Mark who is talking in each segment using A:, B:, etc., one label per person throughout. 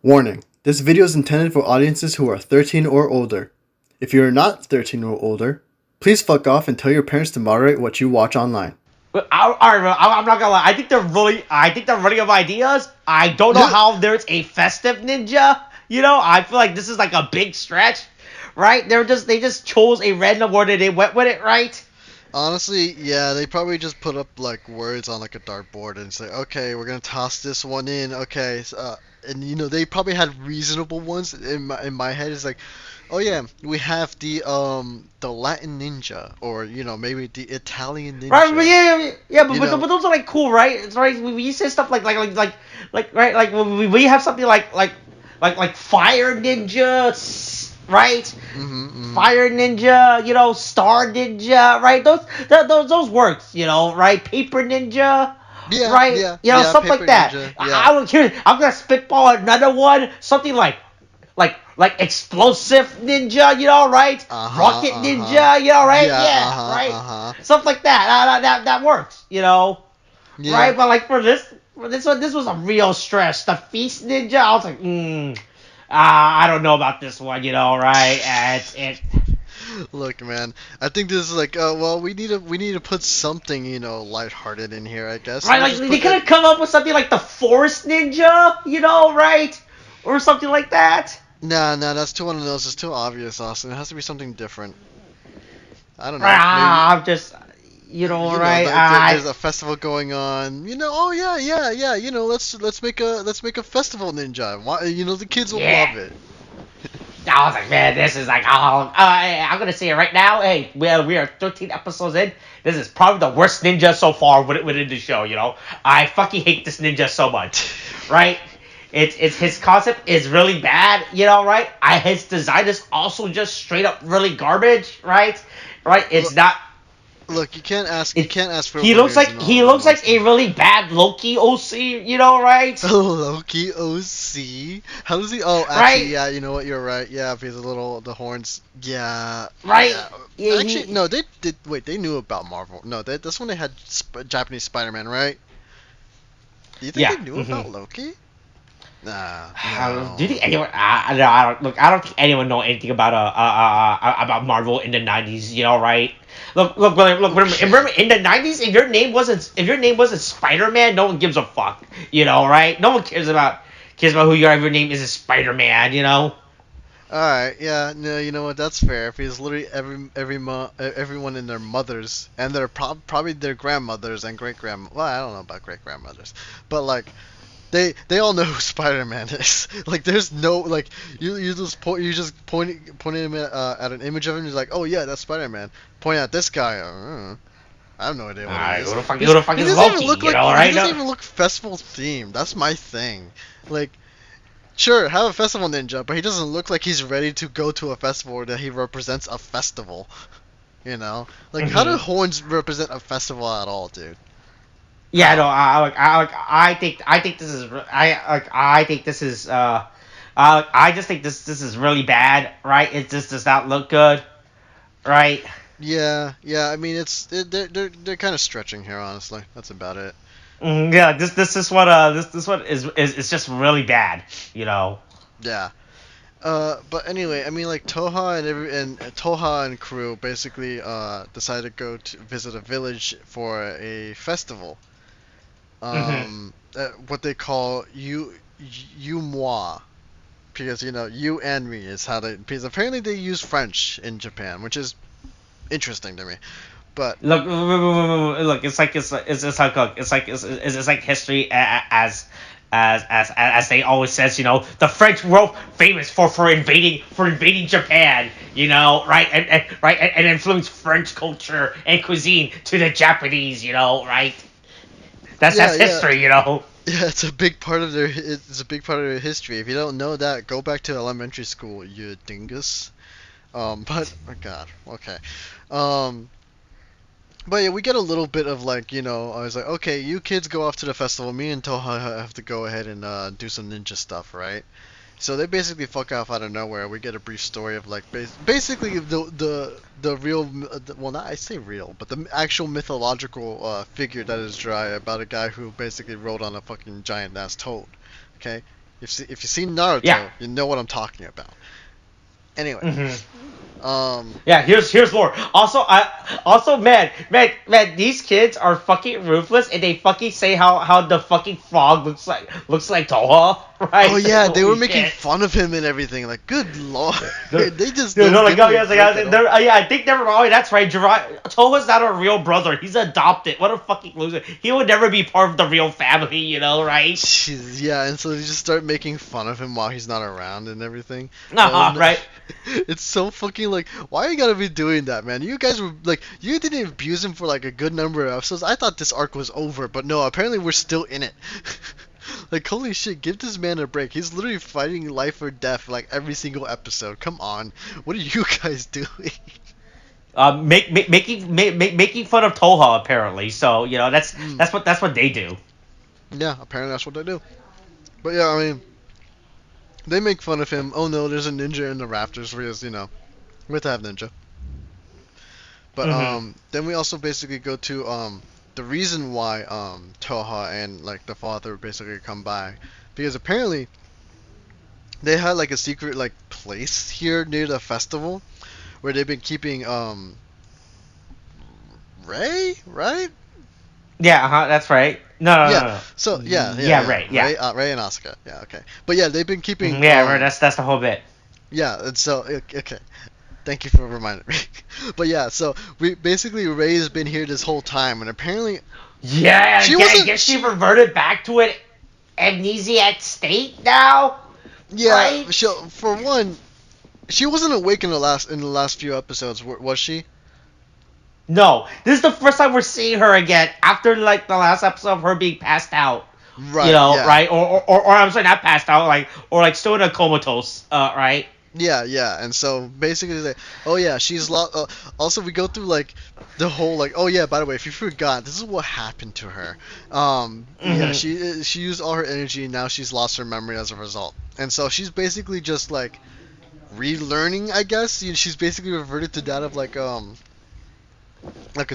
A: Warning: this video is intended for audiences who are 13 or older. If you are not 13 or older, please fuck off and tell your parents to moderate what you watch online.
B: Alright, bro, I'm not gonna lie. I think they're running out of ideas. I don't know how there's a festive ninja. I feel like this is like a big stretch, right? They just chose a random word and they went with it, right?
C: Honestly, yeah, they probably just put up like words on like a dartboard and say, okay, we're gonna toss this one in. Okay, and they probably had reasonable ones. In my head, it's like, oh yeah, we have the Latin ninja, or maybe the Italian ninja.
B: Right, but
C: You
B: but
C: know,
B: those are like cool, right? It's right. We say stuff like right, like we have something like fire ninja, right? Fire ninja, star ninja, right? Those works, right? Paper ninja,
C: yeah,
B: right?
C: yeah, yeah,
B: Stuff like
C: paper
B: that.
C: ninja, yeah.
B: I don't care. I'm gonna spitball another one, something like explosive ninja, right? Rocket ninja, right?
C: Yeah,
B: Yeah, right.
C: uh-huh.
B: Stuff like that. That works,
C: Yeah.
B: right? But like for this one, this was a real stress. The feast ninja, I was like, I don't know about this one, right?
C: Look, man, I think this is like, well, we need to put something, lighthearted in here, I guess.
B: Right,
C: We'll
B: like
C: just
B: they
C: put
B: could
C: that.
B: have come up with something like the forest ninja, right? Or something like that.
C: Nah, that's too one of those. It's too obvious, Austin. It has to be something different. I don't know. Maybe,
B: I'm just, right?
C: there's a festival going on. Oh yeah. Let's make a festival ninja. Why, the kids will
B: Yeah.
C: love it.
B: I was like, man, this is like, I'm gonna say it right now. Hey, we are 13 episodes in. This is probably the worst ninja so far within the show. I fucking hate this ninja so much, right? It's his concept is really bad, right? His design is also just straight up really garbage, right? Right? It's not.
C: Look, you can't ask. You
B: It.
C: can't ask for
B: He looks like
C: original,
B: a
C: Austin.
B: really bad Loki OC, right?
C: Loki OC? How does he? Oh, actually,
B: Right?
C: yeah. You know what? You're right. Yeah, because the horns. Yeah,
B: Right?
C: yeah.
B: Yeah,
C: Actually, no. They did. Wait, they knew about Marvel. No, that's when they had Japanese Spider-Man, right? Do you think
B: yeah.
C: they knew about Loki? Nah,
B: Do you
C: no.
B: think anyone? No, I don't. Look, I don't think anyone know anything about Marvel in the '90s. Right? Look. Remember
C: Okay.
B: in the '90s, if your name wasn't Spider-Man, no one gives a fuck. Right? No one cares about who you are. If your name isn't Spider-Man.
C: All right. Yeah. No. You know what? That's fair. Because literally everyone and their mothers and their probably their grandmothers and great grand. Well, I don't know about great grandmothers, but like they all know who Spider-Man is. Like, there's no like you just pointing him at an image of him. He's like, oh yeah, that's Spider-Man. Point at this guy. I have no idea what he
B: Alright,
C: is.
B: who the fuck
C: He
B: is
C: doesn't even
B: Loki?
C: look like he
B: Right?
C: doesn't
B: No.
C: even look festival themed. That's my thing. Like, sure, have a festival ninja, but he doesn't look like he's ready to go to a festival or that he represents a festival. Like, how do
B: Mhm.
C: horns represent a festival at all, dude?
B: Yeah, no,
C: How?
B: I think this is I think this is I just think this is really bad, right? It just does not look good, right?
C: Yeah. I mean, they're kind of stretching here, honestly. That's about it.
B: Yeah, this one is just really bad, you know.
C: Yeah. But anyway, I mean, like Toha and crew basically decided to go to visit a village for a festival.
B: Mhm.
C: What they call you moi, because you and me is how they, because apparently they use French in Japan, which is interesting to me. But
B: Look, it's like history as they always says, the French were famous for invading Japan, right, and influenced French culture and cuisine to the Japanese, right. That's
C: yeah.
B: history.
C: Yeah, it's a big part of their history. If you don't know that, go back to elementary school, you dingus. But oh God, okay. Um, but yeah, we get a little bit of like, I was like, okay, you kids go off to the festival. Me and Toha have to go ahead and do some ninja stuff, right? So they basically fuck off out of nowhere. We get a brief story of like basically the real, well, not I say real, but the actual mythological figure that is Jiraiya, about a guy who basically rode on a fucking giant ass toad. Okay, If you've seen Naruto,
B: Yeah.
C: you know what I'm talking about. Anyway, um,
B: Yeah, here's more. Also, man, these kids are fucking ruthless, and they fucking say how the fucking frog looks like Toha,
C: oh
B: right?
C: yeah, they were
B: Holy
C: making
B: shit.
C: fun of him and everything. Like, good lord,
B: They're,
C: they just
B: they're
C: don't
B: like,
C: give
B: oh
C: him a
B: yeah,
C: break at all.
B: yeah, I think they're wrong. That's right. Toha's not a real brother. He's adopted. What a fucking loser. He would never be part of the real family, right?
C: Jeez, yeah, and so they just start making fun of him while he's not around and everything.
B: Right.
C: It's so fucking like, why you gotta be doing that, man? You guys were like, you didn't abuse him for like a good number of episodes. I thought this arc was over, but no, apparently we're still in it. Like, holy shit, give this man a break. He's literally fighting life or death like every single episode. Come on, what are you guys doing?
B: Making fun of Toha apparently. So that's
C: Mm,
B: that's what they do.
C: yeah, apparently that's what they do. But yeah, I mean, they make fun of him. Oh no, there's a ninja in the rafters. Because we have to have ninja. But
B: Hmm.
C: then we also basically go to the reason why Toha and like the father basically come by, because apparently they had like a secret like place here near the festival where they've been keeping Ray, right?
B: Yeah, that's right. No, no,
C: Yeah.
B: no, no.
C: So
B: Yeah, right. Yeah.
C: Ray and Asuka. Yeah, okay. But yeah, they've been keeping
B: Yeah, right. That's the whole bit.
C: yeah, and so okay. Thank you for reminding me. But yeah, so we basically Ray's been here this whole time, and apparently
B: Yeah,
C: she
B: I
C: wasn't.
B: guess she reverted back to an amnesiac state now,
C: Yeah,
B: right?
C: for one, she wasn't awake in the last few episodes, was she?
B: No, this is the first time we're seeing her again after like the last episode of her being passed out.
C: Right. Yeah.
B: Right? Or I'm sorry, not passed out, or like still in a comatose, right?
C: Yeah. Yeah. And so basically, oh yeah, she's lost. Also, we go through like the whole like, oh yeah, by the way, if you forgot, this is what happened to her. Yeah,
B: Hmm.
C: she used all her energy, and now she's lost her memory as a result. And so she's basically just like relearning, I guess. She's basically reverted to that of like a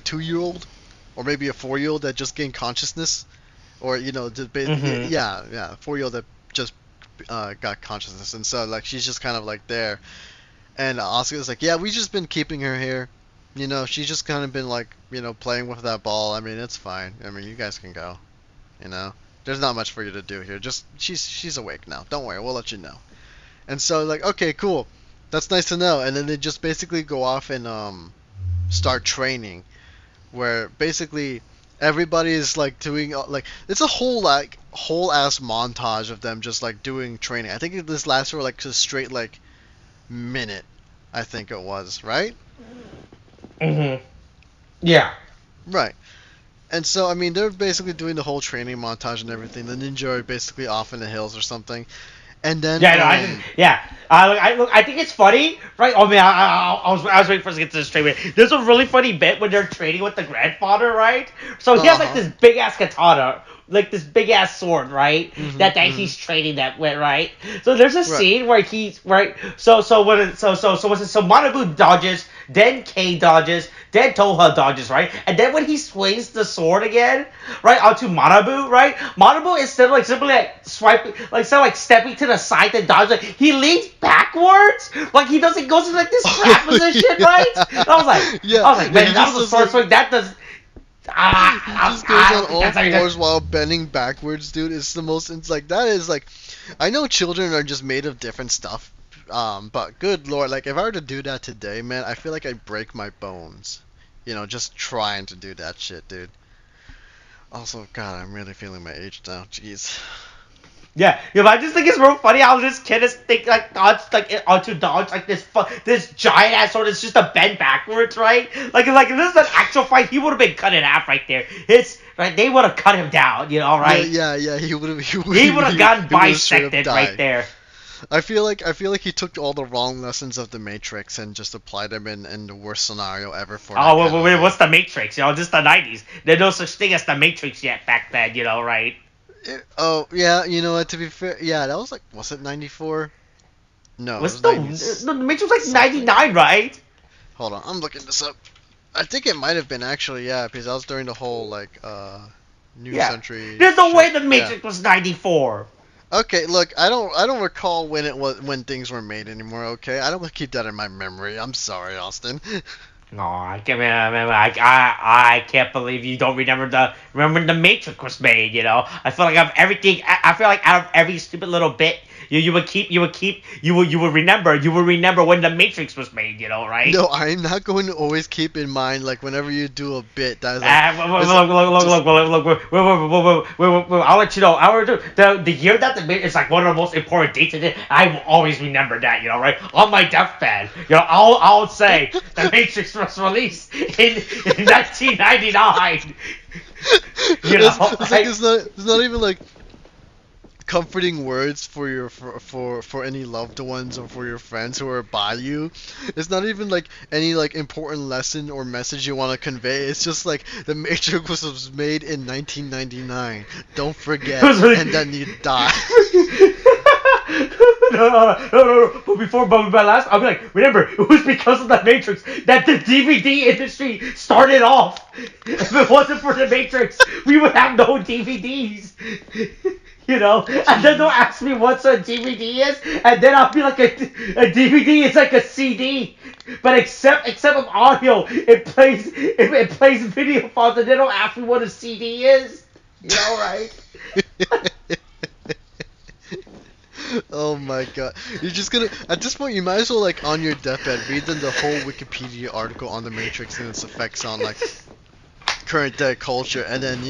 C: 2-year-old or maybe a 4-year-old that just gained consciousness, or
B: Hmm.
C: yeah, 4-year-old that just got consciousness, and so like she's just kind of like there, and Asuka's like, yeah, we've just been keeping her here, she's just kind of been like playing with that ball. I mean, it's fine. I mean, you guys can go. You know, there's not much for you to do here. Just she's awake now. Don't worry, we'll let you know. And so like, okay, cool, that's nice to know. And then they just basically go off and start training, where basically everybody is like doing like it's a whole ass montage of them just like doing training. I think this lasts for like a straight like minute. I think it was right.
B: Hmm. Yeah.
C: Right. And so I mean they're basically doing the whole training montage and everything. The ninja are basically off in the hills or something. And then
B: Yeah, no, I just yeah. I think it's funny, right? Oh man, I was waiting for us to get to this straight away. There's a really funny bit when they're training with the grandfather, right? So he has like
C: uh-huh.
B: this big ass katana, like this big ass sword, right?
C: Mhm.
B: That
C: Mhm.
B: he's training that with, right? So there's a
C: Right.
B: scene where he's right. So Manabu dodges, then K dodges, then Toha dodges, right? And then when he swings the sword again, right onto Manabu, right? Manabu instead of like simply like swiping, like instead of like stepping to the side to dodge, like he leans backwards, like he doesn't goes in like this crab
C: Oh,
B: position, right? And
C: yeah.
B: I was like,
C: Yeah, he
B: man, that
C: just
B: was a
C: does
B: sword
C: like
B: swing. That does.
C: he just goes
B: I
C: on
B: don't think
C: all
B: that's how you.
C: fours while bending backwards, dude. It's the most. It's like that is like, I know children are just made of different stuff. But good lord, like if I were to do that today, man, I feel like I'd break my bones. Just trying to do that shit, dude. Also, God, I'm really feeling my age now. Jeez.
B: Yeah, but I just think it's real funny how this kid is think like dodge like onto dodge like this giant ass sword is just a bend backwards, right? Like if this is an actual fight, he would have been cut in half right there. It's right, they would have cut him down,
C: Yeah,
B: right?
C: yeah, yeah. He would have.
B: He would have gotten
C: He would have straight up
B: bisected right
C: died.
B: there.
C: I feel like he took all the wrong lessons of the Matrix and just applied them in the worst scenario ever for that
B: Oh,
C: kind of
B: wait,
C: role.
B: what's the Matrix? This is the '90s. There's no such thing as the Matrix yet back then, right?
C: Oh yeah, you know what? To be fair, yeah, that was it 94? No, it
B: Was
C: was
B: no
C: 90
B: the Matrix was like
C: something.
B: '99, right?
C: Hold on, I'm looking this up. I think it might have been actually, yeah, because that was during the whole like new
B: Yeah.
C: century
B: There's no
C: shit.
B: way the
C: Yeah.
B: Matrix was '94.
C: Okay, look, I don't recall when it was when things were made anymore. Okay, I don't keep that in my memory. I'm sorry, Austin.
B: No, I can't. I can't believe you don't remember when the Matrix was made. You know, I feel like I've everything. I feel like out of every stupid little bit, you would remember when the Matrix was made. You know, right?
C: No, I'm not going to always keep in mind like whenever you do a bit that is like this just
B: Look, I'll let you know. The year that it's like one of the most important dates in it. I will always remember that, you know, right? On my deathbed, you know, I'll say the Matrix was released in 1999. You know,
C: it's like it's not even like comforting words for your for any loved ones or for your friends who are by you. It's not even like any like important lesson or message you want to convey. It's just like the Matrix was made in 1999. Don't
B: it
C: forget,
B: was really.
C: and then you die.
B: No. But my last, I'll be like, remember, it was because of the Matrix that the DVD industry started off. If it wasn't for the Matrix, we would have no DVDs. You know, and then they'll ask me what's a DVD is, and then I'll be like, a DVD is like a CD, but except of audio, it plays video files, and they don't ask me what a CD is. You know, right?
C: Oh my god. You're just gonna at this point you might as well like on your deathbed read them the whole Wikipedia article on the Matrix and its effects on like current day culture and then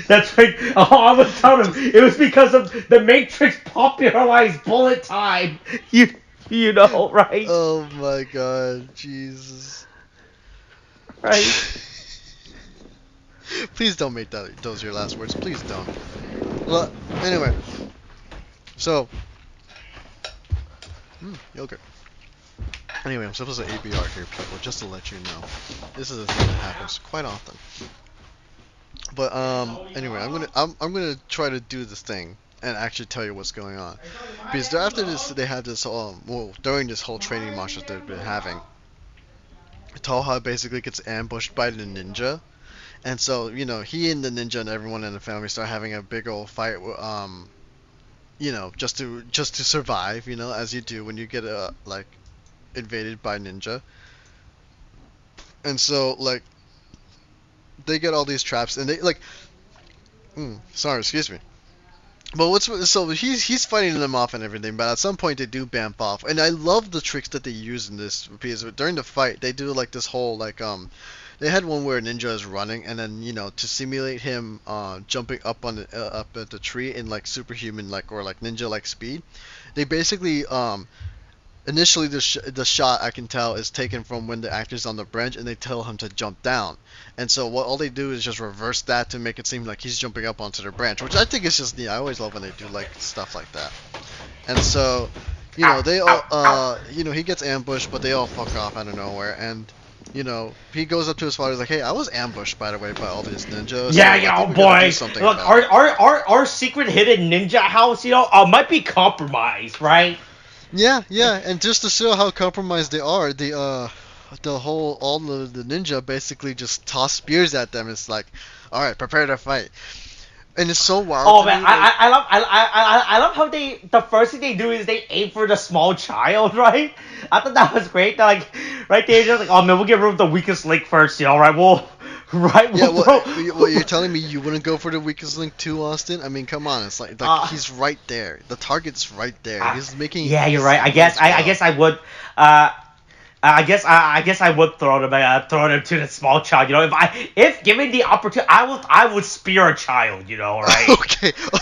B: That's right. Oh, I was telling him it was because of the Matrix popularized bullet time. You know, right?
C: Oh my god, Jesus.
B: Right.
C: Please don't make those your last words. Please don't. Well, anyway. So, yogurt. Anyway, I'm supposed to ABR here, people, just to let you know. This is a thing that happens quite often. But anyway, I'm gonna try to do this thing and actually tell you what's going on. Because after this, they had this well during this whole training march that they've been having, Toha basically gets ambushed by the ninja, and so he and the ninja and everyone in the family start having a big old fight. Just to survive, as you do when you get like invaded by ninja. And so like they get all these traps and they like sorry, excuse me. But so he's fighting them off and everything, but at some point they do bamf off. And I love the tricks that they use in this because during the fight they do like this whole like they had one where Ninja is running and then to simulate him jumping up on the up at the tree in like superhuman like or like ninja like speed. They basically initially the shot I can tell is taken from when the actor's on the branch and they tell him to jump down. And so all they do is just reverse that to make it seem like he's jumping up onto the branch, which I think is just neat. I always love when they do like stuff like that. And so, they all he gets ambushed, but they all fuck off out of nowhere and he goes up to his father. He's like, "Hey, I was ambushed, by the way, by all these ninjas.
B: Yeah,
C: So I think we gotta do
B: boy.
C: something
B: Look,
C: about it."
B: our secret hidden ninja house, might be compromised, right?
C: Yeah, and just to show how compromised they are, all the ninja basically just toss spears at them. It's like, all right, prepare to fight, and it's so wild.
B: Oh
C: to
B: man,
C: me, like,
B: I love how the first thing they do is they aim for the small child, right? I thought that was great. They're like, right there, just like, oh man, we'll get rid of the weakest link first, right?
C: yeah,
B: We'll throw.
C: what you're telling me you wouldn't go for the weakest link too, Austin? I mean, come on, it's like he's right there. The target's right there. He's making.
B: Yeah, you're right. I guess I would. I guess I would throw them to the small child. If given the opportunity, I would spear a child. Right?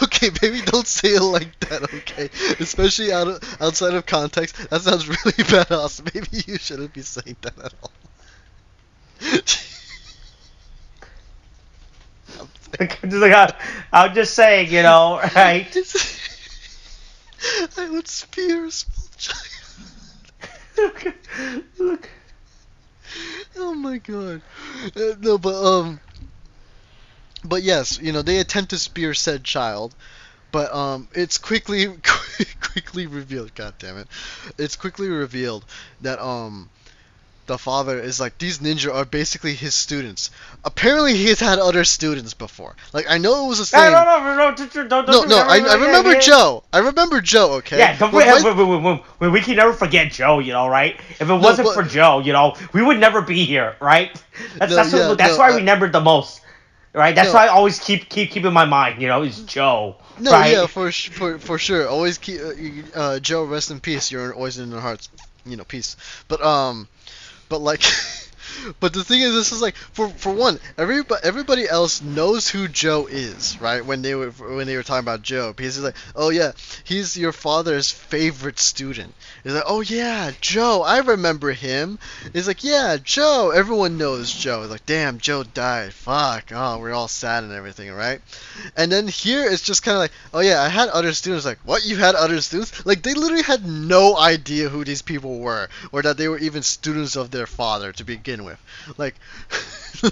C: Okay, maybe don't say it like that. Okay, especially outside of context, that sounds really badass. Maybe you shouldn't be saying that at all.
B: I'm just saying, right?
C: I would spear a small child.
B: Look.
C: Oh my god. No, but yes, they attempt to spear said child, but it's quickly revealed. God damn it! It's quickly revealed that the father is like, these ninja are basically his students. Apparently, he's had other students before. Like, I know it was the same. No, I remember Joe. I remember Joe. Okay.
B: Yeah,
C: But
B: we can never forget Joe, you know, right? If it
C: No,
B: wasn't
C: but-
B: for Joe, you know, we would never be here, right? That's
C: No,
B: that's
C: yeah,
B: what, that's
C: no,
B: why I remembered the most, right? That's
C: No.
B: why I always keep in my mind, you know, is Joe,
C: No,
B: right?
C: yeah, for sure. Always keep Joe, rest in peace. You're always in our hearts. You know, peace. But like, but the thing is, this is like, for one, everybody else knows who Joe is, right? When they were talking about Joe, because he's like, oh yeah, he's your father's favorite student. He's like, oh yeah, Joe, I remember him. He's like, yeah, Joe. Everyone knows Joe. He's like, damn, Joe died. Fuck. Oh, we're all sad and everything, right? And then here it's just kind of like, oh yeah, I had other students. Like, what? You had other students? Like, they literally had no idea who these people were, or that they were even students of their father to begin with. Like,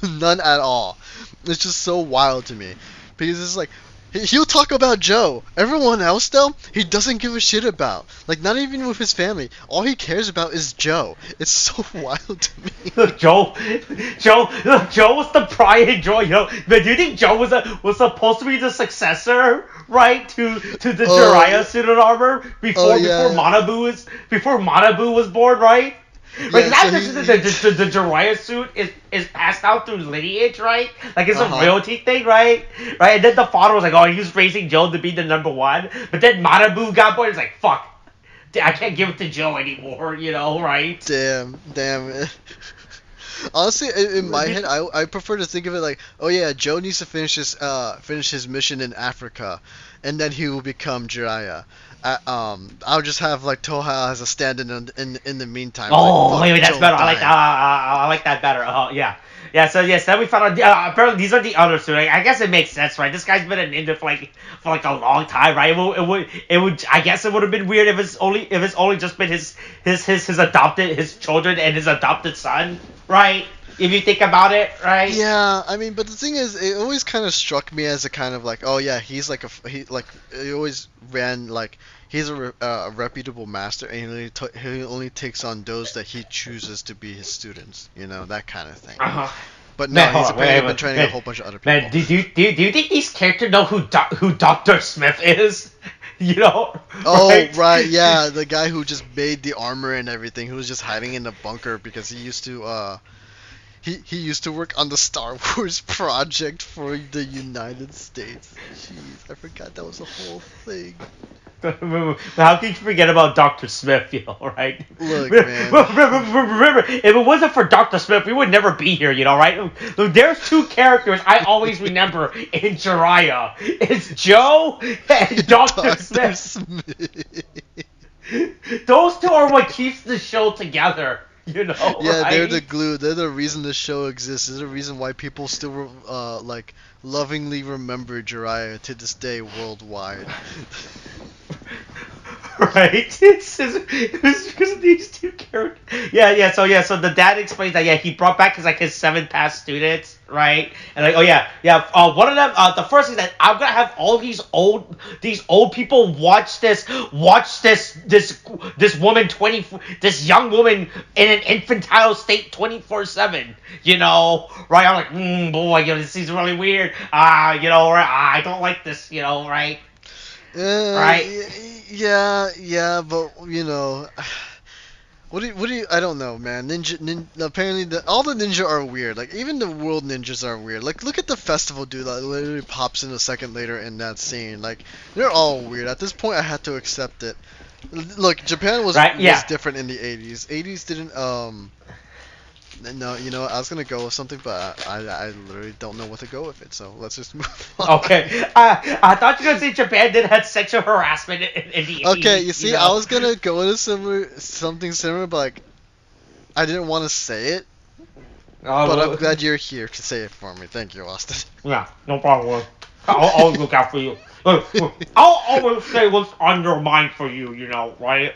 C: none at all. It's just so wild to me, because it's like, he'll talk about Joe. Everyone else, though, he doesn't give a shit about. Like, not even with his family. All he cares about is Joe. It's so wild to me.
B: Look, Joe was the pride and joy, you know. But do you think Joe was supposed to be the successor, right, to the Jiraiya suit and armor before Manabu was born, right? Right,
C: Yeah,
B: the Jiraiya suit is passed down through lineage, right? Like, it's a
C: Uh-huh.
B: royalty thing, right? Right, and then the father was like, oh, he was raising Joe to be the number one. But then Manabu got born, he's like, fuck, I can't give it to Joe anymore, you know, right?
C: Damn. Honestly, in my head, I prefer to think of it like, oh yeah, Joe needs to finish his mission in Africa, and then he will become Jiraiya. I'll just have like Toha as a stand-in in the meantime.
B: Oh,
C: like,
B: wait, that's
C: Joe
B: better.
C: died.
B: I like that better. Yeah. Yeah, so yes, then we found out. Apparently, these are the other two. I guess it makes sense, right? This guy's been a ninja for like a long time, right? It would. I guess it would have been weird if it's only just been his children and his adopted son, right? If you think about it, right?
C: Yeah, I mean, but the thing is, it always kind of struck me as a kind of like, oh yeah, he's like he always ran like he's a reputable master, and he only takes on those that he chooses to be his students, you know, that kind of thing.
B: Uh-huh.
C: But no,
B: Man,
C: he's
B: hold on,
C: apparently
B: wait,
C: been training a whole bunch of other people.
B: Man, do you think these characters know who Dr. Smith is? You know?
C: Oh, right, yeah, the guy who just made the armor and everything, who was just hiding in the bunker because he used to he used to work on the Star Wars project for the United States. Jeez, I forgot that was a whole thing.
B: How can you forget about Dr. Smith, you know, right?
C: Look, man.
B: Remember, if it wasn't for Dr. Smith, we would never be here, you know, right? Look, there's two characters I always remember in Jiraiya. It's Joe and Dr. Smith. Those two are what keeps the show together, you know,
C: Yeah,
B: right?
C: they're the glue. They're the reason the show exists. They're the reason why people still like lovingly remember Jiraiya to this day worldwide.
B: Right? It's because of these two characters. Yeah. So the dad explains that he brought back his 7 past students, right? And like, oh yeah. One of them, the first is that I'm gonna have all these old people watch this woman this young woman in an infantile state 24/7. You know, right? I'm like, boy, you know, this is really weird. You know, right? I don't like this. You know, right? Right.
C: Yeah, but you know, what do you? I don't know, man. Apparently, all the ninja are weird. Like even the world ninjas are weird. Like look at the festival dude that literally pops in a second later in that scene. Like they're all weird. At this point, I had to accept it. Look, Japan was different in the 80s. 80s didn't No, you know, I was gonna go with something, but I literally don't know what to go with it. So let's just move on.
B: Okay, I thought you were gonna say Japan did have sexual harassment in the 80s.
C: Okay, you see,
B: know?
C: I was gonna go into something similar, but like, I didn't want to say it. But I'm glad you're here to say it for me. Thank you, Austin.
B: Yeah, no problem. I'll always look out for you. Look, I'll always say what's on your mind for you. You know, right?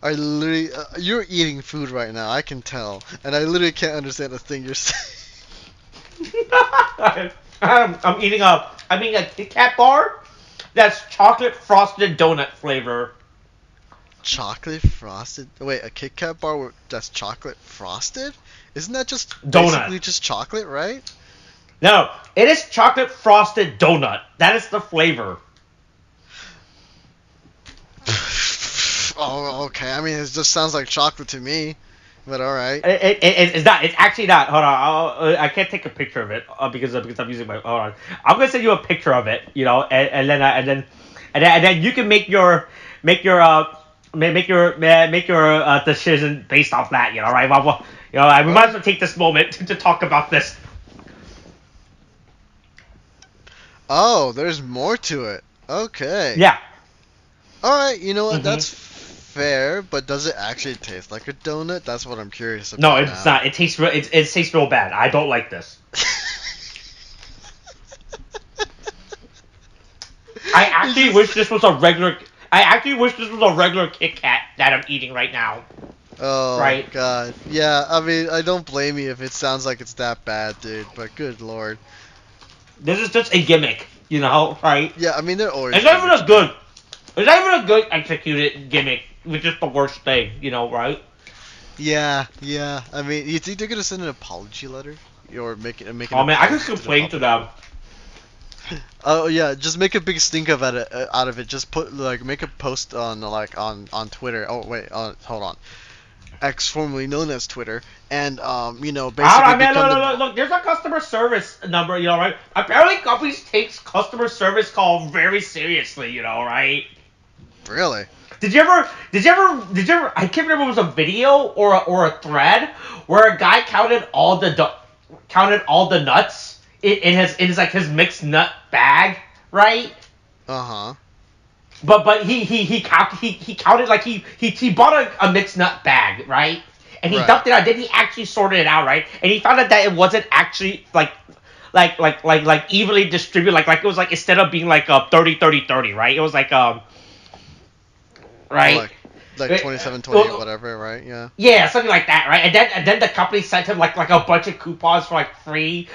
C: I literally, you're eating food right now. I can tell, and I literally can't understand a thing you're saying.
B: I'm eating a Kit Kat bar that's chocolate frosted donut flavor.
C: chocolate frosted. Wait, a Kit Kat bar that's chocolate frosted? Isn't that just
B: Donut.
C: basically just chocolate, right?
B: No, it is chocolate frosted donut. That is the flavor.
C: Oh, okay. I mean, it just sounds like chocolate to me. But all right.
B: It's not. It's actually not. Hold on. I can't take a picture of it because I'm using my. Hold on. I'm gonna send you a picture of it. You know, and then you can make your make your decision based off that. You know, right? Well, you know, we might as well take this moment to talk about this.
C: Oh, there's more to it. Okay.
B: Yeah.
C: All right. You know what?
B: hmm
C: That's fair. But does it actually taste like a donut? That's what I'm curious
B: No,
C: about
B: it's
C: now.
B: not. It tastes real bad. I don't like this. I actually wish this was a regular. I actually wish this was a regular Kit Kat that I'm eating right now.
C: Oh
B: Right.
C: God. Yeah. I mean, I don't blame you if it sounds like it's that bad, dude. But good lord.
B: This is just a gimmick, you know, right?
C: Yeah. I mean, they're always
B: It's not even
C: gimmicks,
B: a
C: man.
B: good. It's not even a good executed gimmick, which is the worst thing, you know, right?
C: Yeah. Yeah. I mean, you think they're gonna send an apology letter or make an
B: Oh man, I could
C: apology to the
B: complain to
C: public?
B: them.
C: Oh yeah, just make a big stink of it out of it. Just put like make a post on like on Twitter. Oh wait, hold on. X, formerly known as Twitter, and you know, basically
B: I mean,
C: become the.
B: look, there's a customer service number, you know, right? Apparently, companies takes customer service call very seriously, you know, right?
C: Really?
B: Did you ever? I can't remember if it was a video or a thread where a guy counted all the nuts in his like his mixed nut bag, right?
C: Uh huh.
B: But he counted like he bought a mixed nut bag, right? And he
C: Right.
B: dumped it out. Then he actually sorted it out, right? And he found out that it wasn't actually like evenly distributed. Like it was like instead of being like 30 30 30, right? It was like
C: Oh,
B: right.
C: like 27/20
B: Uh,
C: whatever, right? Yeah.
B: Yeah, something like that, right? And then the company sent him like a bunch of coupons for like free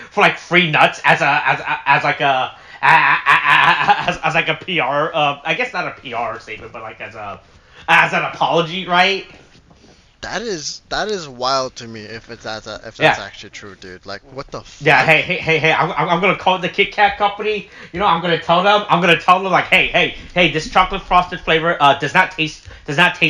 B: nuts as like a as like a PR I guess not a PR statement but like as an apology, right?
C: That is wild to me if that's
B: Yeah.
C: actually true, dude. Like, what the
B: Yeah,
C: fuck?
B: hey, I'm gonna call the Kit Kat company. You know, I'm gonna tell them like, hey, this chocolate frosted flavor does not taste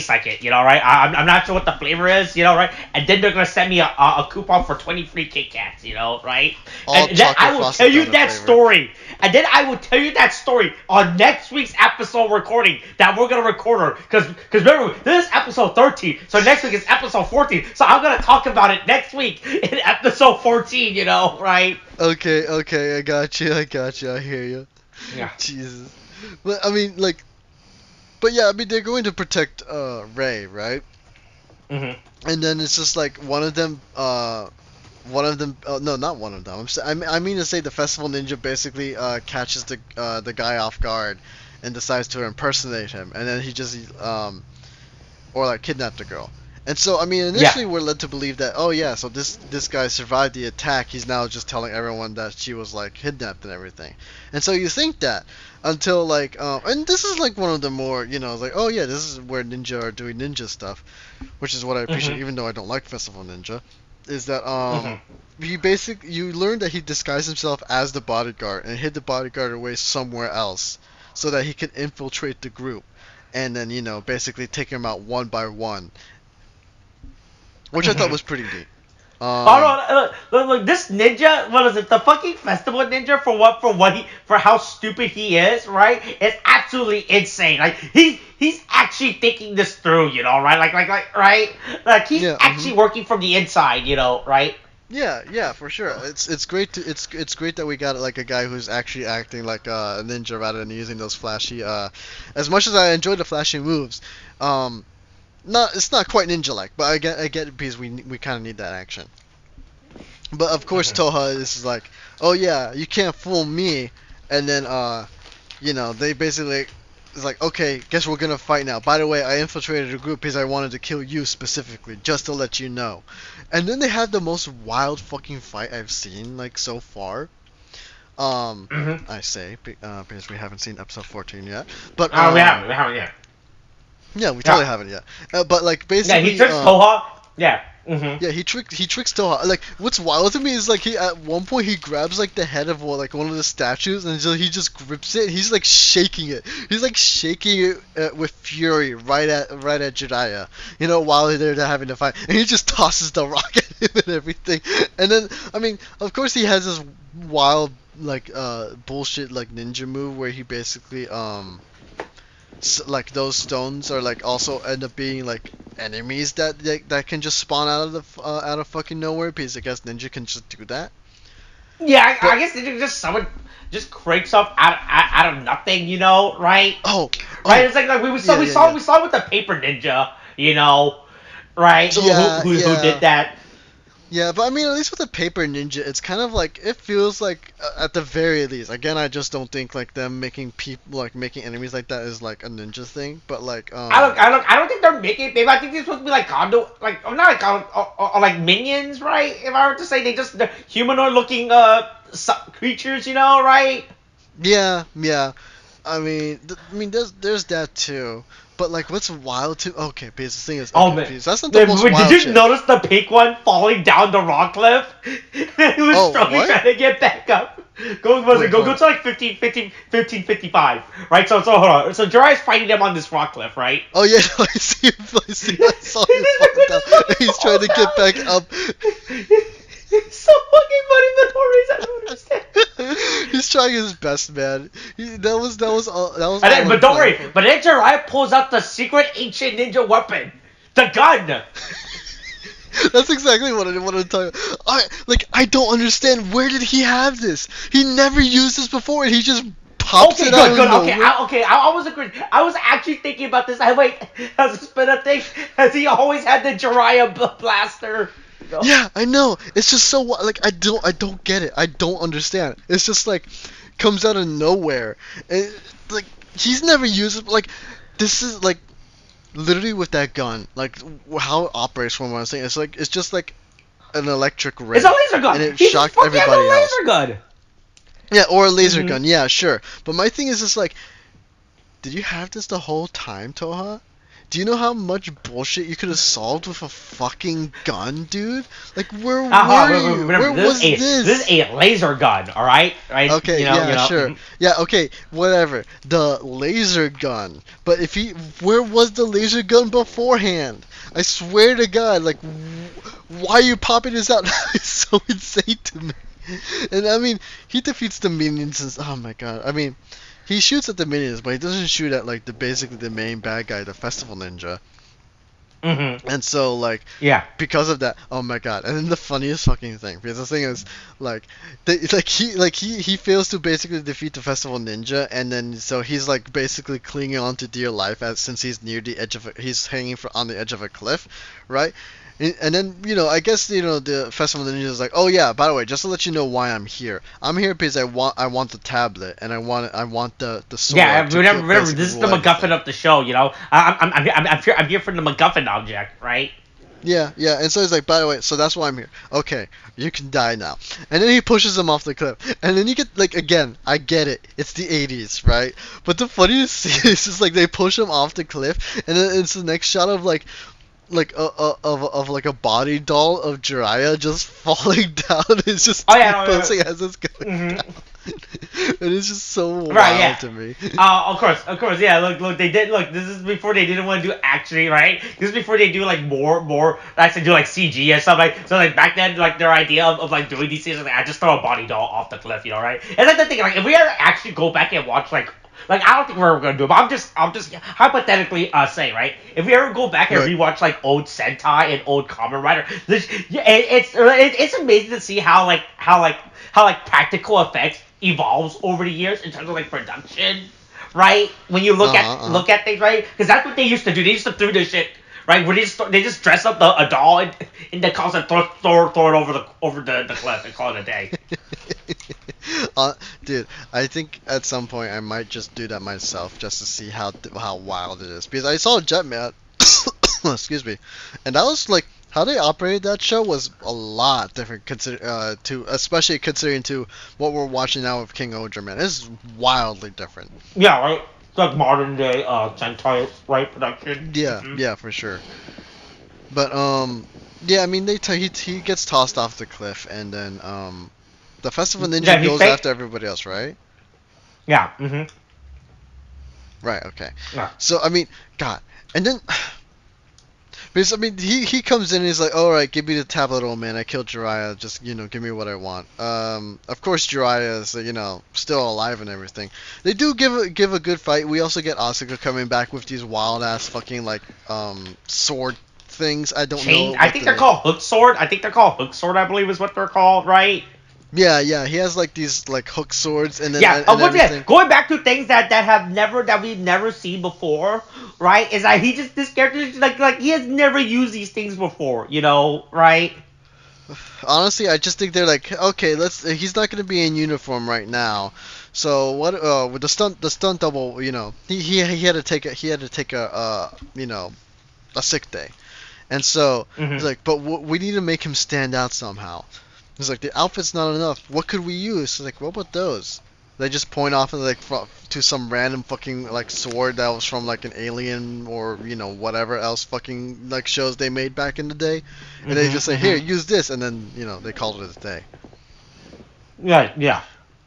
B: like it. You know, right? I'm not sure what the flavor is. You know, right? And then they're gonna send me a coupon for 20 free Kit Kats. You know, right?
C: All
B: And then
C: chocolate
B: I will tell
C: frosted
B: you
C: donut
B: that
C: flavor.
B: story. And then I will tell you that story on next week's episode recording that we're gonna record because remember this is episode 13, so next week is episode 14. So I'm gonna talk about it next week in episode 14. You know, right?
C: Okay, okay, I got you, I hear you.
B: Yeah.
C: Jesus. But I mean, like, but yeah, I mean, they're going to protect Ray, right?
B: hmm
C: And then it's just like one of them. No, not one of them. I mean to say the Festival Ninja basically catches the guy off guard and decides to impersonate him, and then he just or like kidnap the girl. And so, I mean,
B: Yeah.
C: initially we're led to believe that, oh yeah, so this guy survived the attack. He's now just telling everyone that she was like kidnapped and everything. And so you think that until like, and this is like one of the more, you know, like, oh yeah, this is where ninja are doing ninja stuff, which is what I appreciate,
B: hmm
C: even though I don't like Festival Ninja. Is that
B: hmm
C: you learn that he disguised himself as the bodyguard and hid the bodyguard away somewhere else so that he could infiltrate the group and then you know basically take him out one by one, which I thought
B: hmm
C: was pretty neat.
B: Oh
C: Um,
B: no! Look, this ninja. What is it? The fucking festival ninja for how stupid he is, right? It's absolutely insane. Like he's actually thinking this through, you know, right? Right? Like he's
C: yeah,
B: actually working from the inside, you know, right?
C: yeah, yeah, for sure. It's great to it's great that we got like a guy who's actually acting like a ninja rather than using those flashy. As much as I enjoy the flashy moves, um, not it's not quite ninja like, but I get it because we kind of need that action. But of course
B: hmm
C: Toha is like, oh yeah, you can't fool me, and then you know, they basically it's like, okay, guess we're gonna fight now. By the way, I infiltrated a group because I wanted to kill you specifically, just to let you know. And then they had the most wild fucking fight I've seen like so far.
B: hmm
C: I say because we haven't seen episode 14 yet, but
B: We haven't yet.
C: Yeah, we totally haven't yet. But like
B: Yeah,
C: basically,
B: he tricks Koha. Yeah.
C: yeah, he tricks Toha. Like, what's wild to me is like he at one point he grabs like the head of one of the statues and so he just grips it. He's like shaking it. He's like shaking it with fury right at Jiraiya. You know, while they're having to fight, and he just tosses the rock at him and everything. And then I mean, of course he has this wild like bullshit like ninja move where he basically like those stones are like also end up being like enemies that can just spawn out of the out of fucking nowhere because I guess ninja can just do that.
B: Yeah,
C: But
B: I guess they just someone just creates up out of nothing, you know, right?
C: oh
B: Right?
C: oh
B: It's like
C: yeah yeah yeah
B: we saw with the paper ninja, you know, right?
C: yeah
B: Who did
C: yeah
B: that?
C: yeah, but I mean at least with the paper ninja it's kind of like it feels like at the very least again I just don't think like them making people like making enemies like that is like a ninja thing but like
B: I don't think they're making. Maybe I think they're supposed to be like condo, like or not like or like minions, right? If I were to say they're humanoid looking creatures, you know, right?
C: yeah yeah I mean, there's that too. But like, what's wild too? Okay, because the thing is,
B: Oh
C: okay,
B: man,
C: because that's not the most
B: did
C: wild
B: you
C: shit.
B: notice the pink one falling down the rock cliff? He was
C: Oh,
B: struggling
C: what?
B: trying to get back up. Go
C: Wait.
B: to like 1555, right? So hold on. So Jiraiya's fighting them on this rock cliff, right?
C: Oh yeah, I see him. I saw him fall down. He's trying to get back up.
B: It's so fucking funny for no reason. I don't understand.
C: He's trying his best, man. That was
B: And
C: all
B: then, but
C: I'm
B: don't
C: planning
B: worry.
C: for.
B: But then Jiraiya pulls out the secret ancient ninja weapon, the gun.
C: That's exactly what I wanted to tell you. I don't understand. Where did he have this? He never used this before, and he just pops
B: Okay,
C: it out
B: good,
C: of
B: good.
C: nowhere.
B: I was agreeing. I was actually thinking about this. I wait, has this been a thing? Has he always had the Jiraiya blaster? No.
C: Yeah, I know. It's just so like I don't get it. I don't understand. It's just like comes out of nowhere. And, like he's never used it. Like this is like literally with that gun. Like how it operates from what I'm saying. It's just like an electric ray,
B: It's a laser gun.
C: and it
B: He just
C: shocked
B: fucking has a
C: everybody else.
B: laser gun.
C: Yeah, or a laser
B: Mhm.
C: gun. Yeah, sure. But my thing is just like, did you have this the whole time, Toha? Do you know how much bullshit you could have solved with a fucking gun, dude? Like, where were you?
B: Remember,
C: Where was
B: this is
C: this?
B: a laser gun. All right, right.
C: Okay,
B: You
C: yeah,
B: know.
C: sure. Yeah, okay, whatever. The laser gun. But where was the laser gun beforehand? I swear to God, like, why are you popping this out? It's so insane to me. And I mean, he defeats the minions. Oh my God. I mean, he shoots at the minions, but he doesn't shoot at like basically the main bad guy, the festival ninja.
B: Mhm.
C: And so like
B: Yeah.
C: because of that, oh my God. And then the funniest fucking thing, because the thing is like he fails to basically defeat the festival ninja, and then so he's like basically clinging on to dear life as since he's near the edge of he's hanging on the edge of a cliff, right? And then I guess the festival ninja is like, oh yeah, by the way, just to let you know why I'm here. I'm here because I want the tablet, and I want the sword.
B: Yeah,
C: to
B: remember,
C: basically
B: this is the
C: rule
B: MacGuffin
C: everything.
B: of the show. You know, I'm here for the MacGuffin object, right?
C: Yeah, yeah, and so he's like, by the way, so that's why I'm here. Okay, you can die now. And then he pushes him off the cliff. And then you get, like, again, I get it. It's the 80s, right? But the funniest scene is just, like, they push him off the cliff, and then it's the next shot of, like of like a body doll of Jiraiya just falling down. It's just
B: Oh yeah, no,
C: posing as it's going
B: Mhm.
C: down. And it's just so wild
B: Right, yeah.
C: to me.
B: Of course, yeah. Look, they did. Look, this is before they didn't want to do actually, right? This is before they do like more, actually do like CG and stuff like. So like back then, like their idea of like doing these things, was, like, I just throw a body doll off the cliff, you know, right? And like the thing, like if we ever actually go back and watch like I don't think we're ever gonna do it, but I'm just hypothetically saying, right? If we ever go back and
C: Right.
B: rewatch like old Sentai and old Kamen Rider, it's amazing to see how practical effects evolves over the years in terms of like production, right? When you look at things, right? Because that's what they used to do. They used to do this shit, right? Where they just dress up a doll in the cause and throw it over the cliff and call it a day.
C: Dude, I think at some point I might just do that myself just to see how wild it is. Because I saw Jetman, excuse me, and that was like how they operated that show was a lot different especially considering to what we're watching now with King Oger, man. It's wildly different.
B: Yeah, right. It's like modern day Sentai, right, production.
C: Yeah,
B: Hmm.
C: yeah, for sure. But yeah, I mean he gets tossed off the cliff, and then the Festival
B: Yeah,
C: Ninja
B: he
C: goes
B: fake.
C: after everybody else, right?
B: Yeah. Hmm.
C: Right. Okay.
B: Yeah.
C: So I mean, God, and then because I mean he comes in and he's like, all right, give me the tablet, old man. I killed Jiraiya. Just give me what I want. Of course Jiraiya is still alive and everything. They do give a good fight. We also get Asuka coming back with these wild ass fucking like sword things. I don't know
B: Chain. I
C: what
B: think
C: the
B: they're
C: name.
B: called hook sword. I think they're called hook sword. I believe is what they're called, right?
C: Yeah, yeah. He has like these like hook swords and then
B: Yeah.
C: and
B: Once again,
C: everything.
B: going back to things that we've never seen before, right? Is that he just this character is like he has never used these things before, right?
C: Honestly, I just think they're like, okay, let's. He's not gonna be in uniform right now, so what? With the stunt double, he had to take a sick day, and so he's
B: Hmm.
C: like, but we need to make him stand out somehow. He's like, the outfit's not enough. What could we use? He's like, what about those? They just point off and to some random fucking like sword that was from like an alien or whatever else fucking like shows they made back in the day, and they
B: Hmm.
C: just say, here,
B: Hmm.
C: use this, and then they called it a day.
B: Yeah. Yeah.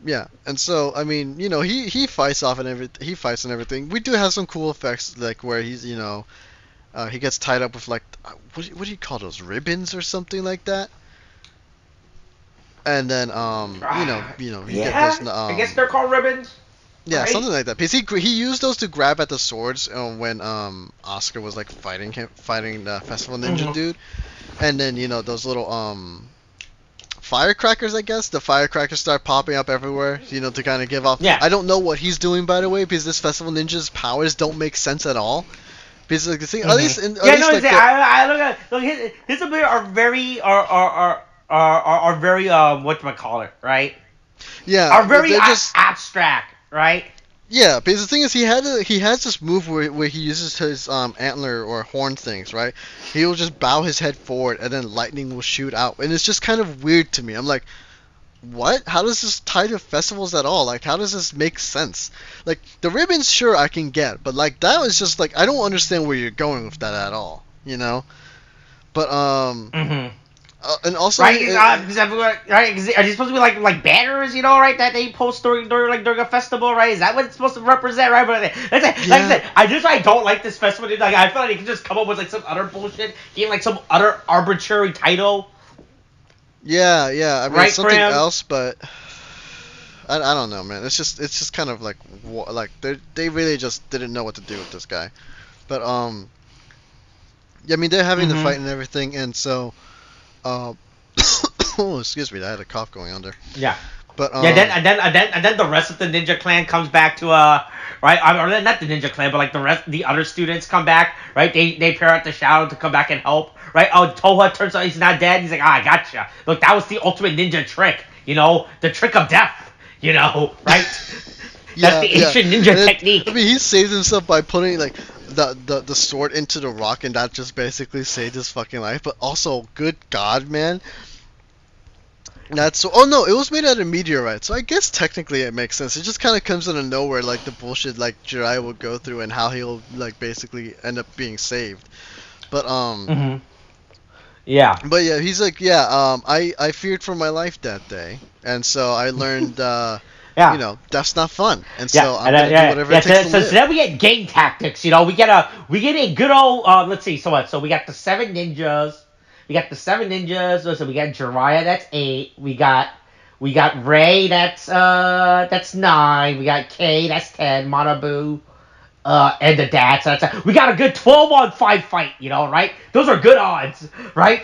C: Yeah, and so I mean, he fights off and everything. He fights and everything. We do have some cool effects like where he gets tied up with like what do you call those, ribbons or something like that, and then you get those
B: Yeah. I guess they're called ribbons,
C: yeah,
B: right?
C: something like that. Because he used those to grab at the swords when Oscar was like fighting the Festival Ninja
B: Hmm.
C: dude, and then those little firecrackers, I guess. The firecrackers start popping up everywhere, to kind of give off.
B: Yeah.
C: I don't know what he's doing, by the way, because this Festival Ninja's powers don't make sense at all. Because like the thing,
B: Hmm.
C: at
B: Yeah. No.
C: least like the
B: I look his ability are very are very what do I call it, right?
C: yeah,
B: Are very
C: they're just
B: abstract, right?
C: yeah. Because the thing is, he has this move where he uses his antler or horn things, right? He will just bow his head forward, and then lightning will shoot out, and it's just kind of weird to me. I'm like, what? How does this tie to festivals at all? Like, how does this make sense? Like, the ribbons, sure, I can get, but like that was just like I don't understand where you're going with that at all, But
B: Mm-hmm.
C: and also
B: Right? Because right? Are they supposed to be like banners, right? That they post during a festival, right? Is that what it's supposed to represent, right? But like I
C: yeah,
B: said, I just don't like this festival. Like I feel like they can just come up with like some other bullshit, give like some other arbitrary title,
C: yeah, yeah. I mean, it's
B: right, for
C: something
B: him.
C: else, but I don't know, man. It's just kind of like like they really just didn't know what to do with this guy. But yeah, I mean, they're having the
B: Mm-hmm.
C: fight and everything, and so uh, oh, excuse me, I had a cough going on there.
B: Yeah.
C: But
B: Yeah, then the rest of the Ninja Clan comes back to right, or not the Ninja Clan, but like the other students come back, right? They pair out the shadow to come back and help, right? Oh, Toha turns out he's not dead. He's like, I gotcha. Look, that was the ultimate ninja trick, the trick of death, right? That's
C: yeah,
B: the
C: yeah.
B: ancient
C: And
B: ninja
C: then, I
B: technique.
C: mean, he saves himself by putting like the sword into the rock, and that just basically saved his fucking life. But also, good God, man, that's so. Oh no, it was made out of meteorite, so I guess technically it makes sense. It just kind of comes out of nowhere, like the bullshit like Jiraiya will go through, and how he'll like basically end up being saved. But
B: Hmm. Yeah.
C: but yeah, he's like, yeah, I feared for my life that day, and so I learned,
B: Yeah.
C: that's not fun, and
B: Yeah,
C: so I'm
B: and
C: gonna do
B: yeah,
C: whatever it
B: yeah.
C: takes
B: So,
C: to
B: so
C: live.
B: then we get game tactics. We get a good old. Let's see. So what? So we got the seven ninjas. We got the seven ninjas. So we got Jiraiya. That's eight. We got Ray. That's nine. We got K. That's 10. Manabu. And the dad. So we got a good 12-on-5 fight. Right? Those are good odds, right?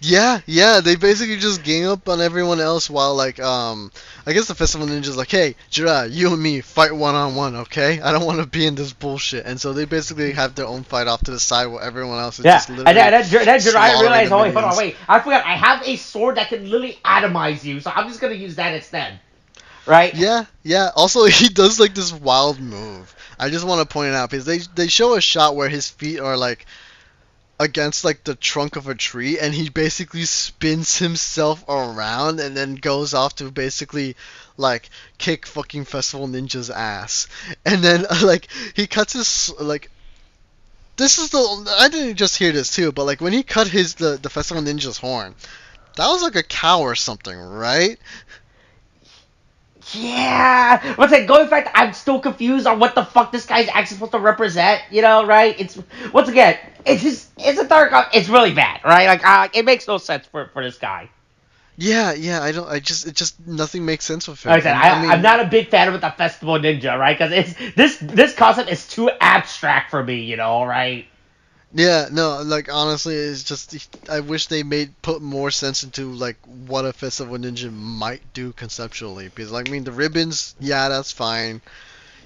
C: Yeah, yeah, they basically just gang up on everyone else while like I guess the Festival Ninja's like, hey, Jiraiya, you and me fight one on one, okay? I don't want to be in this bullshit, and so they basically have their own fight off to the side while everyone else is
B: Yeah,
C: just
B: and
C: literally
B: then Jiraiya
C: slaughtering the
B: realized, oh wait, hold on,
C: minions.
B: wait, I forgot, I have a sword that can literally atomize you, so I'm just gonna use that instead, right?
C: Yeah, yeah. Also, he does like this wild move. I just want to point it out because they show a shot where his feet are like against like the trunk of a tree, and he basically spins himself around and then goes off to basically like kick fucking Festival Ninja's ass. And then like he cuts his like this is the I didn't just hear this too, but like when he cut the Festival Ninja's horn, that was like a cow or something, right?
B: Yeah, once again, going back, I'm still confused on what the fuck this guy's actually supposed to represent. You know, right? It's once again, it's a dark. It's really bad, right? Like, it makes no sense for this guy.
C: Yeah, I don't. It just nothing makes sense with him.
B: Like I said,
C: And, I mean,
B: I'm not a big fan of the Festival Ninja, right? Because this concept is too abstract for me, you know, right?
C: yeah, no, like honestly, it's just I wish they put more sense into like what a Festival Ninja might do conceptually. Because like I mean, the ribbons, yeah, that's fine.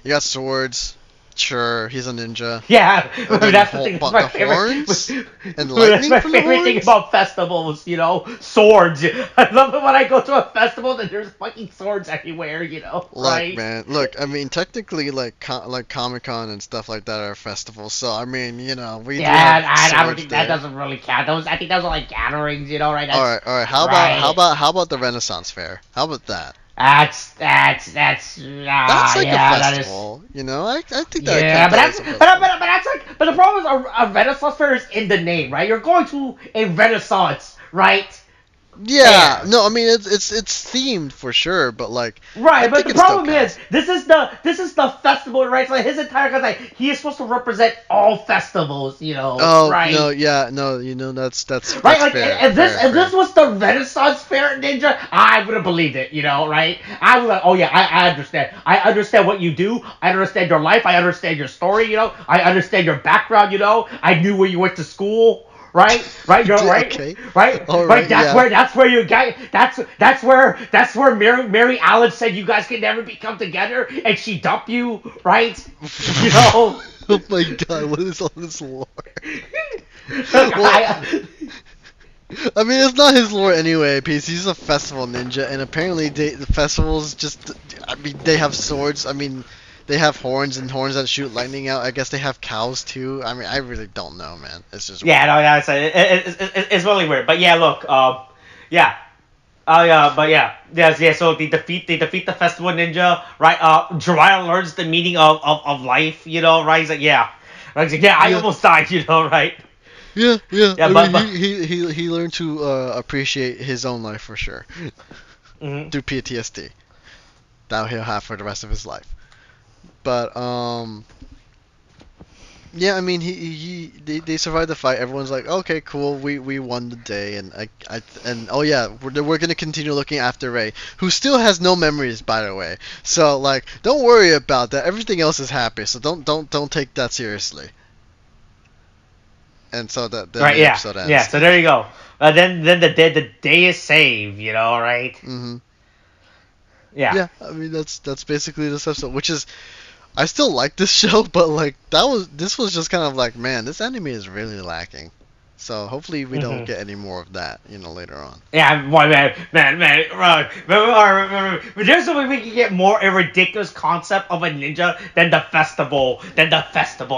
C: You got swords, sure, he's a ninja.
B: Yeah,
C: And then
B: that's the thing. That's
C: but
B: my
C: the
B: favorite.
C: horns and
B: That's
C: lightning
B: my
C: from the
B: favorite thing
C: horns.
B: about festivals. You know, swords. I love it when I go to a festival and there's fucking swords everywhere. You know,
C: Look,
B: right?
C: man, look. I mean, technically, like like Comic Con and stuff like that are festivals. So I mean, you know, we do have
B: Yeah, I don't
C: swords
B: think that
C: there.
B: doesn't really count. Those I think those are like gatherings. You know, right?
C: All
B: That's
C: right, all right.
B: right.
C: How about the Renaissance Fair? How about that?
B: That's
C: That's like a
B: yeah, that is.
C: festival, you know. I think that
B: Yeah,
C: counts
B: but
C: as
B: that's
C: a
B: but,
C: festival.
B: but that's like but the problem is a Renaissance fair is in the name, right? You're going to a Renaissance, right?
C: Yeah,
B: Fair.
C: no, I mean it's themed for sure, but like I
B: Right, but
C: think
B: the
C: it still
B: problem
C: counts.
B: is this is the festival, right? So his entire like he is supposed to represent all festivals, you know,
C: Oh no,
B: right?
C: yeah, no, you know
B: Right,
C: that's
B: like
C: fair,
B: if this
C: fair.
B: was the Renaissance Fair Ninja, I would have believed it, you know, right? I was like, oh yeah, I understand. I understand what you do. I understand your life. I understand your story. You know, I understand your background. You know, I knew where you went to school. Right, right, you're right,
C: Okay,
B: right,
C: all
B: right.
C: right, yeah.
B: That's where you got. That's where Mary Allen said you guys can never become together, and she dumped you, right? You know.
C: Oh my god, what is all this lore?
B: Look,
C: Well, I mean, it's not his lore anyway, because he's a festival ninja, and apparently the festivals just, I mean, they have swords. I mean, they have horns and horns that shoot lightning out. I guess they have cows too. I mean, I really don't know, man. It's just
B: Yeah,
C: weird.
B: no, yeah, it's really weird. But yeah, look, yeah, yeah, but yeah, yes, yeah. So they defeat the Festival Ninja, right? Jiraiya learns the meaning of life, you know, right? He's like, yeah, right? He's like, yeah, I
C: Yeah,
B: almost died, you know, right?
C: yeah.
B: Yeah,
C: I mean,
B: but
C: he learned to appreciate his own life for sure
B: mhm.
C: through PTSD that he'll have for the rest of his life. But yeah, I mean, they survived the fight. Everyone's like, okay, cool, we won the day, and and oh yeah, we're gonna continue looking after Ray, who still has no memories, by the way. So like, don't worry about that. Everything else is happy, so don't take that seriously. And so that then
B: Right,
C: the
B: yeah,
C: episode
B: yeah.
C: ends.
B: So there you go. Then the day is saved, you know, right?
C: Hmm.
B: Yeah.
C: Yeah, I mean that's basically this episode, which is I still like this show, but like this was just kind of like, man, this anime is really lacking. So hopefully we don't
B: Hmm.
C: get any more of that, later on.
B: Yeah, boy, man. There's a way we can get more a ridiculous concept of a ninja than the festival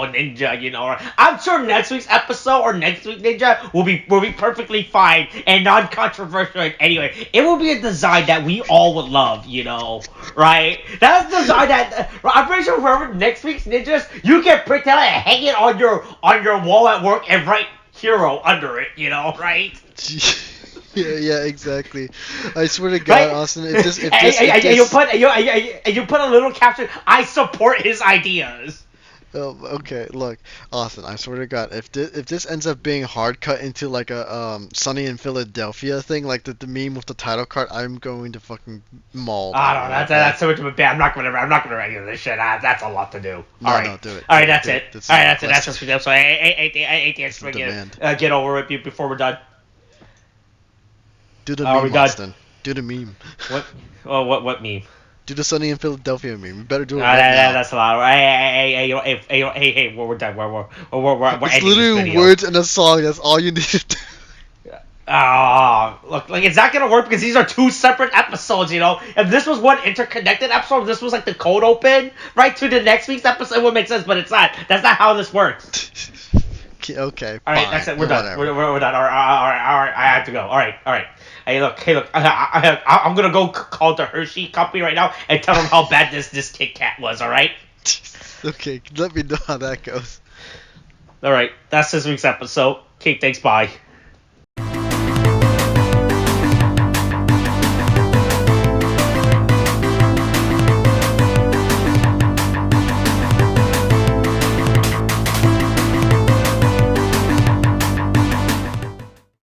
B: ninja. You know, I'm sure next week's episode or next week ninja will be perfectly fine and non-controversial. Anyway, it will be a design that we all would love. You know, right? That's the design that I'm pretty sure for next week's ninjas, you can print out and hang it on your wall at work and write hero under it, you know, right?
C: Yeah, exactly. I swear to God,
B: Right?
C: Austin, if
B: And
C: this,
B: you put a little caption. I support his ideas.
C: oh, okay, look, Austin, I swear to God, if this ends up being hard cut into like a Sunny in Philadelphia thing, like the meme with the title card, I'm going to fucking maul
B: I
C: that
B: don't know.
C: real bad.
B: That's so much of a bad. I'm not gonna write this shit. That's a lot to do.
C: No, no, do it,
B: All
C: do
B: right.
C: it,
B: That's
C: do
B: it.
C: it. This
B: All
C: is
B: right. That's it. That's
C: requested.
B: just for them. So I
C: It's a demand.
B: get over it before we're done.
C: Do the
B: Are we
C: meme,
B: done?
C: Austin. Do the meme.
B: What? Oh, what meme?
C: Do the Sunny in Philadelphia meme. You better do it right now.
B: That's a lot. Hey, we're done. We're
C: It's
B: ending this
C: literally
B: video.
C: words in a song. That's all you need to do.
B: Look, like it's not gonna work because these are two separate episodes. You know, if this was one interconnected episode, this was like the code open right to the next week's episode, it would make sense. But it's not. That's not how this works.
C: Okay,
B: All right,
C: fine.
B: that's it. We're done.
C: Whatever.
B: We're done. All right. I have to go. All right. Hey, look. I'm gonna go call the Hershey company right now and tell them how bad this Kit Kat was. All right.
C: Okay, let me know how that goes.
B: All right. That's this week's episode. Okay, thanks. Bye.